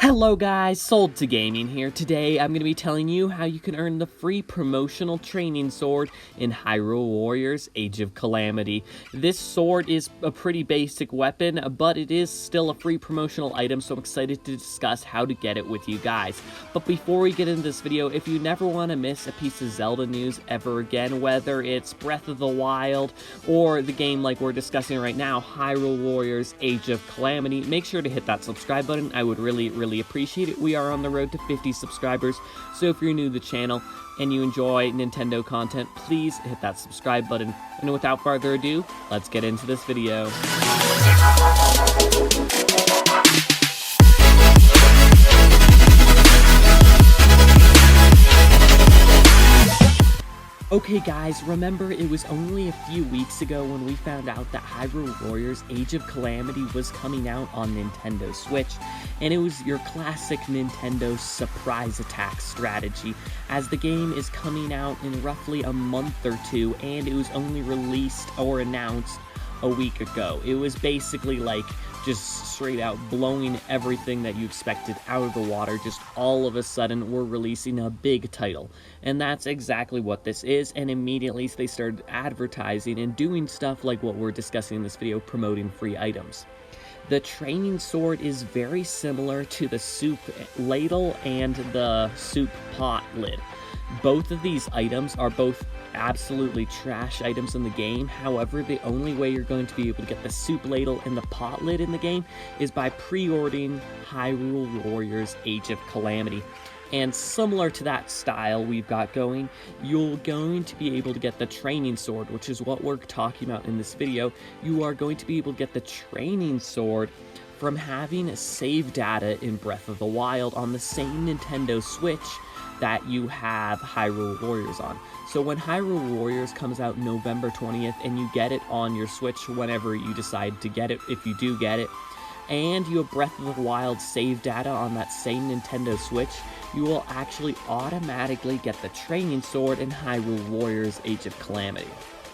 Hello guys, SoldToGaming here. Today I'm going to be telling you how you can earn the free promotional training sword in Hyrule Warriors Age of Calamity. This sword is a pretty basic weapon, but it is still a free promotional item, so I'm excited to discuss how to get it with you guys. But before we get into this video, if you never want to miss a piece of Zelda news ever again, whether it's Breath of the Wild or the game like we're discussing right now, Hyrule Warriors Age of Calamity, make sure to hit that subscribe button. I would really appreciate it. We are on the road to 50 subscribers, so if you're new to the channel and you enjoy Nintendo content, please hit that subscribe button. And without further ado, let's get into this video. Okay guys, remember it was only a few weeks ago when we found out that Hyrule Warriors Age of Calamity was coming out on Nintendo Switch, and it was your classic Nintendo surprise attack strategy, as the game is coming out in roughly a month or two, and it was only released or announced a week ago. It was basically like just straight out blowing everything that you expected out of the water. Just all of a sudden we're releasing a big title, and that's exactly what this is. And immediately they started advertising and doing stuff like what we're discussing in this video, promoting free items. The training sword is very similar to the soup ladle and the soup pot lid. Both of these items are both absolutely trash items in the game. However, the only way you're going to be able to get the soup ladle and the pot lid in the game is by pre-ordering Hyrule Warriors Age of Calamity. And similar to that style we've got going, you're going to be able to get the training sword, which is what we're talking about in this video. You are going to be able to get the training sword from having save data in Breath of the Wild on the same Nintendo Switch that you have Hyrule Warriors on. So when Hyrule Warriors comes out November 20th and you get it on your Switch whenever you decide to get it, if you do get it, and you have Breath of the Wild save data on that same Nintendo Switch, you will actually automatically get the training sword in Hyrule Warriors Age of Calamity.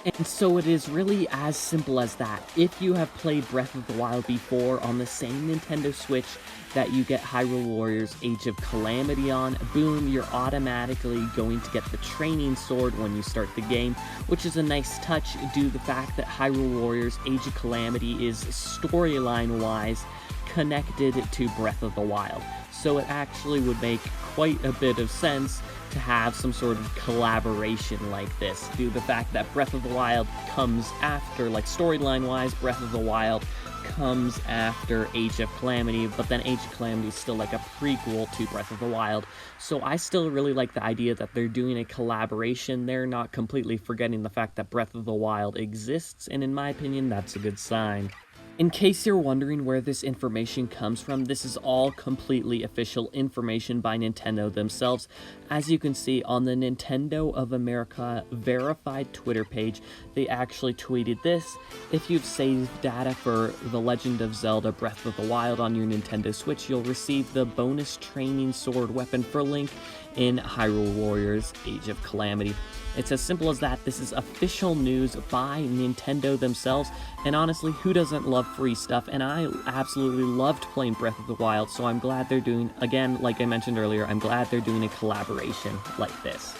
And so it is really as simple as that. If you have played Breath of the Wild before on the same Nintendo Switch that you get Hyrule Warriors Age of Calamity on, boom, you're automatically going to get the training sword when you start the game, which is a nice touch due to the fact that Hyrule Warriors Age of Calamity is storyline-wise connected to Breath of the Wild. So it actually would make quite a bit of sense to have some sort of collaboration like this, due to the fact that Breath of the Wild comes after, like storyline-wise, Breath of the Wild comes after Age of Calamity, but then Age of Calamity is still like a prequel to Breath of the Wild. So I still really like the idea that they're doing a collaboration. They're not completely forgetting the fact that Breath of the Wild exists, and in my opinion, that's a good sign. In case you're wondering where this information comes from, this is all completely official information by Nintendo themselves. As you can see on the Nintendo of America verified Twitter page, they actually tweeted this: if you've saved data for The Legend of Zelda Breath of the Wild on your Nintendo Switch, you'll receive the bonus training sword weapon for Link in Hyrule Warriors Age of Calamity. It's as simple as that. This is official news by Nintendo themselves, and honestly, who doesn't love free stuff? And I absolutely loved playing Breath of the Wild, so I'm glad they're doing, again, like I mentioned earlier, I'm glad they're doing a collaboration like this.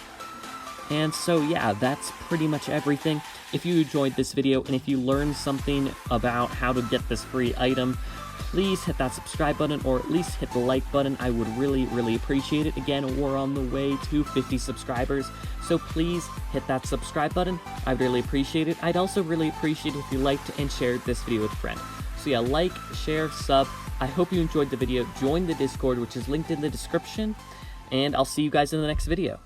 And so yeah, that's pretty much everything. If you enjoyed this video, and if you learned something about how to get this free item, please hit that subscribe button, or at least hit the like button. I would really appreciate it. Again, we're on the way to 50 subscribers, so please hit that subscribe button. I'd really appreciate it. I'd also really appreciate it if you liked and shared this video with a friend. So yeah, like, share, sub. I hope you enjoyed the video. Join the Discord, which is linked in the description, and I'll see you guys in the next video.